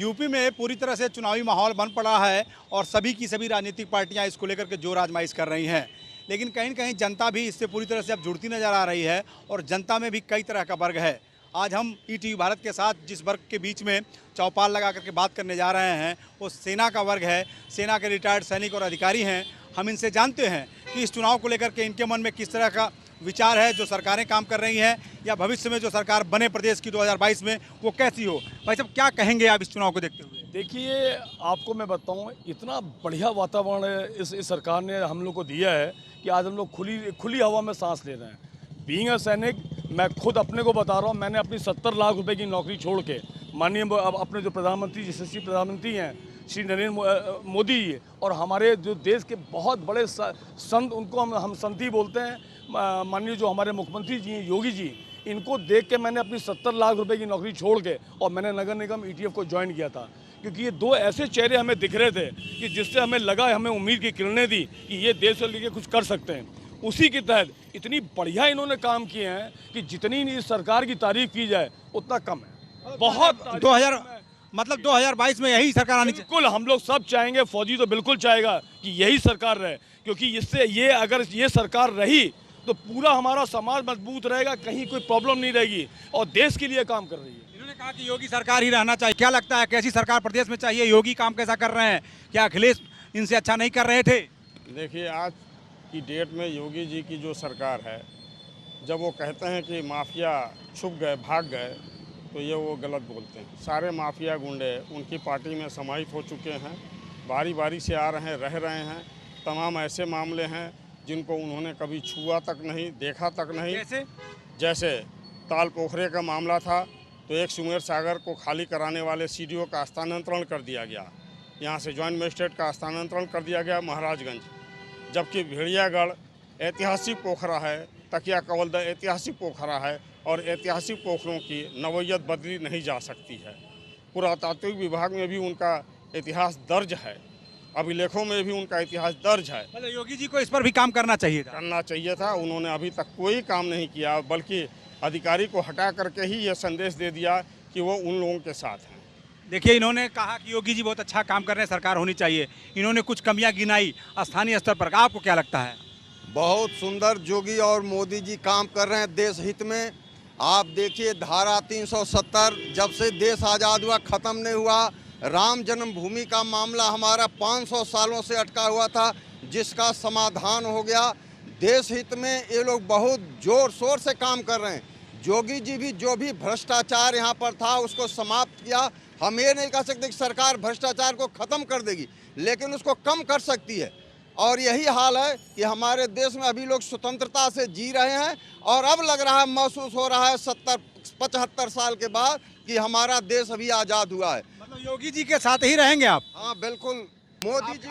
UP में पूरी तरह से चुनावी माहौल बन पड़ा है और सभी की सभी राजनीतिक पार्टियां इसको लेकर के जोर आजमाइश कर रही हैं। लेकिन कहीं न कहीं जनता भी इससे पूरी तरह से अब जुड़ती नज़र आ रही है और जनता में भी कई तरह का वर्ग है। आज हम ईटीवी भारत के साथ जिस वर्ग के बीच में चौपाल लगा करके बात करने जा रहे हैं वो सेना का वर्ग है। सेना के रिटायर्ड सैनिक और अधिकारी हैं। हम इनसे जानते हैं कि इस चुनाव को लेकर के इनके मन में किस तरह का विचार है, जो सरकारें काम कर रही हैं या भविष्य में जो सरकार बने प्रदेश की 2022 में वो कैसी हो। भाई साहब क्या कहेंगे आप इस चुनाव को देखते हुए? देखिए, आपको मैं बताऊं, इतना बढ़िया वातावरण इस सरकार ने हम लोग को दिया है कि आज हम लोग खुली हवा में सांस ले रहे हैं। बीइंग अ सैनिक, मैं खुद अपने को बता रहा हूं, मैंने अपनी 70 लाख रुपए की नौकरी छोड़ के माननीय अपने जो प्रधानमंत्री, यशस्वी प्रधानमंत्री हैं श्री नरेंद्र मोदी जी, और हमारे जो देश के बहुत बड़े संत, उनको हम संत ही बोलते हैं, माननीय जो हमारे मुख्यमंत्री जी योगी जी, इनको देख के मैंने अपनी 70 लाख रुपए की नौकरी छोड़ के और मैंने नगर निगम ईटीएफ को ज्वाइन किया था। क्योंकि ये दो ऐसे चेहरे हमें दिख रहे थे कि जिससे हमें लगा, हमें उम्मीद की किरणें दी कि ये देश को लेकर कुछ कर सकते हैं। उसी के तहत इतनी बढ़िया इन्होंने काम किए हैं कि जितनी इस सरकार की तारीफ की जाए उतना कम है। बहुत 2022 में यही सरकार आनी चाहिए। बिल्कुल, हम लोग सब चाहेंगे, फौजी तो बिल्कुल चाहेगा कि यही सरकार रहे, क्योंकि इससे ये अगर ये सरकार रही तो पूरा हमारा समाज मजबूत रहेगा, कहीं कोई प्रॉब्लम नहीं रहेगी और देश के लिए काम कर रही है। इन्होंने कहा कि योगी सरकार ही रहना चाहिए। क्या लगता है कैसी सरकार प्रदेश में चाहिए? योगी काम कैसा कर रहे हैं? क्या अखिलेश इनसे अच्छा नहीं कर रहे थे? देखिए, आज की डेट में योगी जी की जो सरकार है, जब वो कहते हैं कि माफिया छुप गए, भाग गए, तो ये वो गलत बोलते हैं। सारे माफिया गुंडे उनकी पार्टी में समाहित हो चुके हैं, बारी बारी से आ रहे हैं, रह रहे हैं। तमाम ऐसे मामले हैं जिनको उन्होंने कभी छुआ तक नहीं, देखा तक नहीं। जैसे ताल पोखरे का मामला था तो एक सुमेर सागर को खाली कराने वाले सीडीओ का स्थानांतरण कर दिया गया, यहाँ से जॉइंट मजिस्ट्रेट का स्थानांतरण कर दिया गया महाराजगंज। जबकि भेड़ियागढ़ ऐतिहासिक पोखरा है, तकिया कवलद ऐतिहासिक पोखरा है और ऐतिहासिक पोखरों की नवैयत बदली नहीं जा सकती है। पुरातात्विक विभाग में भी उनका इतिहास दर्ज है, अभिलेखों में भी उनका इतिहास दर्ज है। मतलब योगी जी को इस पर भी काम करना चाहिए था। उन्होंने अभी तक कोई काम नहीं किया, बल्कि अधिकारी को हटा करके ही ये संदेश दे दिया कि वो उन लोगों के साथ हैं। देखिए, इन्होंने कहा कि योगी जी बहुत अच्छा काम कर रहे हैं, सरकार होनी चाहिए। इन्होंने कुछ कमियां गिनाई स्थानीय स्तर पर। आपको क्या लगता है? बहुत सुंदर योगी और मोदी जी काम कर रहे हैं देश हित में। आप देखिए, धारा 370 जब से देश आज़ाद हुआ ख़त्म नहीं हुआ। राम जन्मभूमि का मामला हमारा 500 सालों से अटका हुआ था, जिसका समाधान हो गया। देश हित में ये लोग बहुत जोर शोर से काम कर रहे हैं। योगी जी भी जो भी भ्रष्टाचार यहाँ पर था उसको समाप्त किया। हम ये नहीं कह सकते कि सरकार भ्रष्टाचार को ख़त्म कर देगी, लेकिन उसको कम कर सकती है। और यही हाल है कि हमारे देश में अभी लोग स्वतंत्रता से जी रहे हैं और अब लग रहा है, महसूस हो रहा है 70-75 साल के बाद कि हमारा देश अभी आज़ाद हुआ है। मतलब योगी जी के साथ ही रहेंगे आप? हाँ बिल्कुल, मोदी जी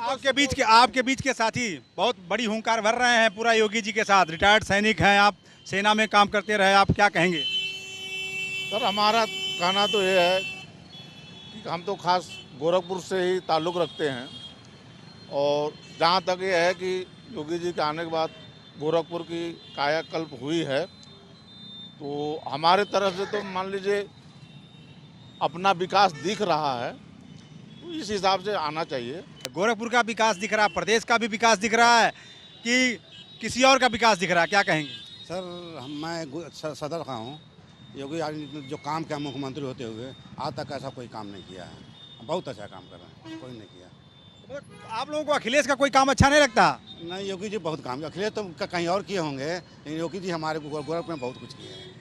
आपके बीच के साथी बहुत बड़ी हुंकार भर रहे हैं पूरा योगी जी के साथ। रिटायर्ड सैनिक हैं आप, सेना में काम करते रहे, आप क्या कहेंगे? सर, हमारा कहना तो ये है कि हम तो खास गोरखपुर से ही ताल्लुक़ रखते हैं और जहाँ तक ये है कि योगी जी के आने के बाद गोरखपुर की कायाकल्प हुई है, तो हमारे तरफ से तो मान लीजिए अपना विकास दिख रहा है, तो इस हिसाब से आना चाहिए। गोरखपुर का विकास दिख रहा है, प्रदेश का भी विकास दिख रहा है कि किसी और का विकास दिख रहा है? क्या कहेंगे? सर, मैं सदर का हूँ। योगी जो काम किया मुख्यमंत्री होते हुए आज तक ऐसा कोई काम नहीं किया है। बहुत अच्छा काम कर रहे हैं, कोई नहीं किया। आप लोगों को अखिलेश का कोई काम अच्छा नहीं लगता? नहीं, योगी जी बहुत काम किया। अखिलेश तो कहीं और किए होंगे, लेकिन योगी जी हमारे गोरखपुर में बहुत कुछ किए हैं।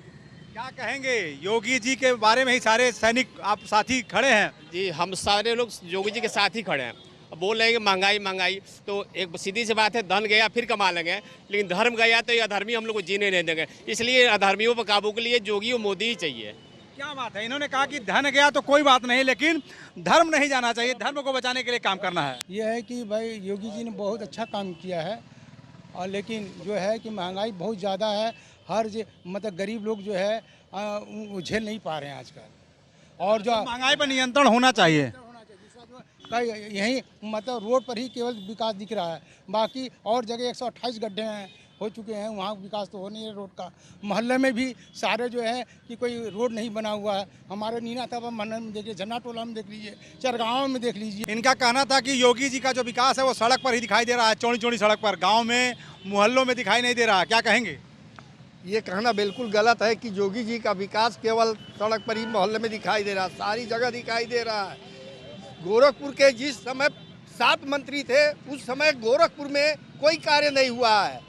क्या कहेंगे? योगी जी के बारे में ही सारे सैनिक आप साथी खड़े हैं। जी, हम सारे लोग योगी जी के साथ ही खड़े हैं। अब बोल रहे हैं कि महंगाई, तो एक सीधी सी बात है, धन गया फिर कमा लेंगे, लेकिन धर्म गया तो ये अधर्मी हम लोग को जीने नहीं देंगे। इसलिए अधर्मियों पर काबू के लिए योगी और मोदी ही चाहिए। क्या बात है? इन्होंने कहा कि धन गया तो कोई बात नहीं, लेकिन धर्म नहीं जाना चाहिए, धर्म को बचाने के लिए काम करना है। ये है कि भाई योगी जी ने बहुत अच्छा काम किया है, और लेकिन जो है कि महंगाई बहुत ज़्यादा है। मतलब गरीब लोग जो है वो झेल नहीं पा रहे हैं आजकल। और जो महंगाई पर नियंत्रण होना चाहिए। यही मतलब रोड पर ही केवल विकास दिख रहा है, बाकी और जगह 128 गड्ढे हैं हो चुके हैं, वहाँ विकास तो हो नहीं है रोड का। मोहल्ले में भी सारे जो है कि कोई रोड नहीं बना हुआ है। हमारे नीना तबा मोहल्ले में देख लीजिए, झन्ना टोला में देख लीजिए, चरगाँव में देख लीजिए। इनका कहना था कि योगी जी का जो विकास है वो सड़क पर ही दिखाई दे रहा है, चौड़ी चौड़ी सड़क पर, गाँव में मोहल्लों में दिखाई नहीं दे रहा। क्या कहेंगे? ये कहना बिल्कुल गलत है कि योगी जी का विकास केवल सड़क पर ही मोहल्ले में दिखाई दे रहा है, सारी जगह दिखाई दे रहा है। गोरखपुर के जिस समय 7 मंत्री थे उस समय गोरखपुर में कोई कार्य नहीं हुआ है,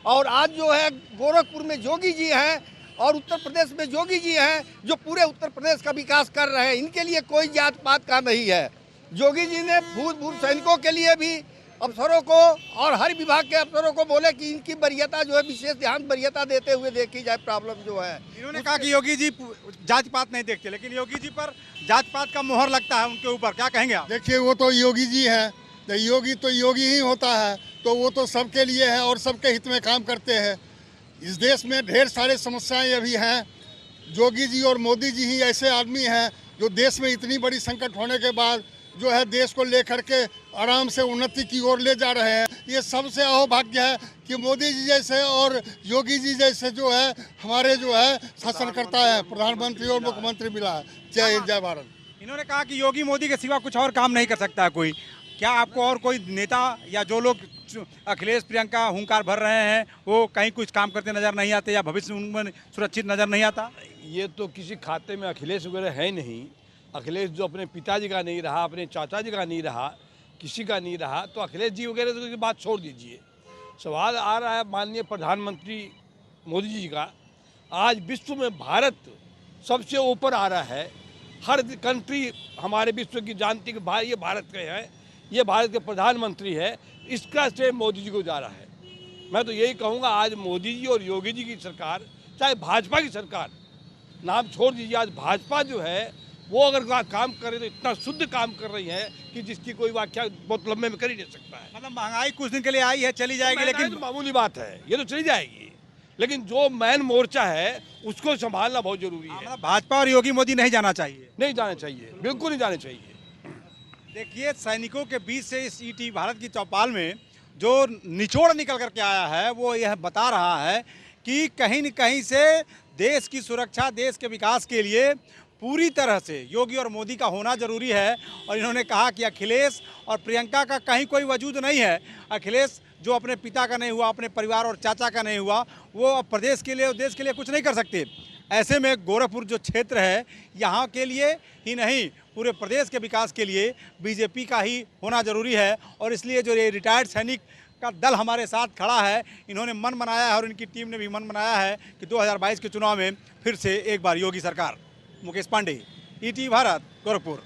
और आज जो है गोरखपुर में योगी जी हैं और उत्तर प्रदेश में योगी जी हैं जो पूरे उत्तर प्रदेश का विकास कर रहे हैं। इनके लिए कोई जात पात का नहीं है। योगी जी ने भूतपूर्व सैनिकों के लिए भी अफसरों को और हर विभाग के अफसरों को बोले कि इनकी वरीयता जो है विशेष ध्यान वरीयता देते हुए देखी जाए प्रॉब्लम जो है। इन्होंने कहा कि योगी जी जात पात नहीं देखते, लेकिन योगी जी पर जात पात का मोहर लगता है उनके ऊपर। क्या कहेंगे आप? देखिए, वो तो योगी जी हैं, तो योगी ही होता है, तो वो तो सबके लिए है और सबके हित में काम करते हैं। इस देश में ढेर सारे समस्याएं अभी हैं। योगी जी और मोदी जी ही ऐसे आदमी हैं जो देश में इतनी बड़ी संकट होने के बाद जो है देश को लेकर के आराम से उन्नति की ओर ले जा रहे हैं। ये सबसे अहोभाग्य है कि मोदी जी जैसे और योगी जी जैसे जो है हमारे जो है शासनकर्ता है, प्रधानमंत्री और मुख्यमंत्री मिला है। जय हिंद, जय भारत। इन्होंने कहा कि योगी मोदी के सिवा कुछ और काम नहीं कर सकता है कोई। क्या आपको और कोई नेता या जो लोग अखिलेश प्रियंका हुंकार भर रहे हैं वो कहीं कुछ काम करते नजर नहीं आते या भविष्य उनमें सुरक्षित नजर नहीं आता? ये तो किसी खाते में अखिलेश वगैरह है नहीं। अखिलेश जो अपने पिताजी का नहीं रहा, अपने चाचा जी का नहीं रहा, किसी का नहीं रहा, तो अखिलेश जी वगैरह तो की बात छोड़ दीजिए। सवाल आ रहा है माननीय प्रधानमंत्री मोदी जी का। आज विश्व में भारत सबसे ऊपर आ रहा है। हर कंट्री हमारे विश्व की जानती कि भाई ये भारत के हैं, ये भारत के प्रधानमंत्री है, इसका श्रेय मोदी जी को जा रहा है। मैं तो यही कहूँगा, आज मोदी जी और योगी जी की सरकार, चाहे भाजपा की सरकार, नाम छोड़ दीजिए, आज भाजपा जो है वो अगर काम करे तो इतना शुद्ध काम कर रही है कि जिसकी कोई व्याख्या बहुत लंबे में कर ही नहीं सकता है। मतलब महंगाई कुछ दिन के लिए आई है, चली जाएगी, लेकिन तो मामूली बात है, ये तो चली जाएगी, लेकिन जो मैन मोर्चा है उसको संभालना बहुत जरूरी है। मतलब भाजपा और योगी मोदी नहीं जाना चाहिए? नहीं जाना चाहिए, बिल्कुल नहीं जाना चाहिए। देखिए, सैनिकों के बीच से इस ईटी भारत की चौपाल में जो निचोड़ निकल करके आया है वो यह बता रहा है कि कहीं न कहीं से देश की सुरक्षा, देश के विकास के लिए पूरी तरह से योगी और मोदी का होना जरूरी है। और इन्होंने कहा कि अखिलेश और प्रियंका का कहीं कोई वजूद नहीं है। अखिलेश जो अपने पिता का नहीं हुआ, अपने परिवार और चाचा का नहीं हुआ, वो अब प्रदेश के लिए, देश के लिए कुछ नहीं कर सकते। ऐसे में गोरखपुर जो क्षेत्र है, यहाँ के लिए ही नहीं पूरे प्रदेश के विकास के लिए बीजेपी का ही होना जरूरी है। और इसलिए जो ये रिटायर्ड सैनिक का दल हमारे साथ खड़ा है, इन्होंने मन बनाया है और इनकी टीम ने भी मन बनाया है कि 2022 के चुनाव में फिर से एक बार योगी सरकार। मुकेश पांडे, ईटी भारत, गोरखपुर।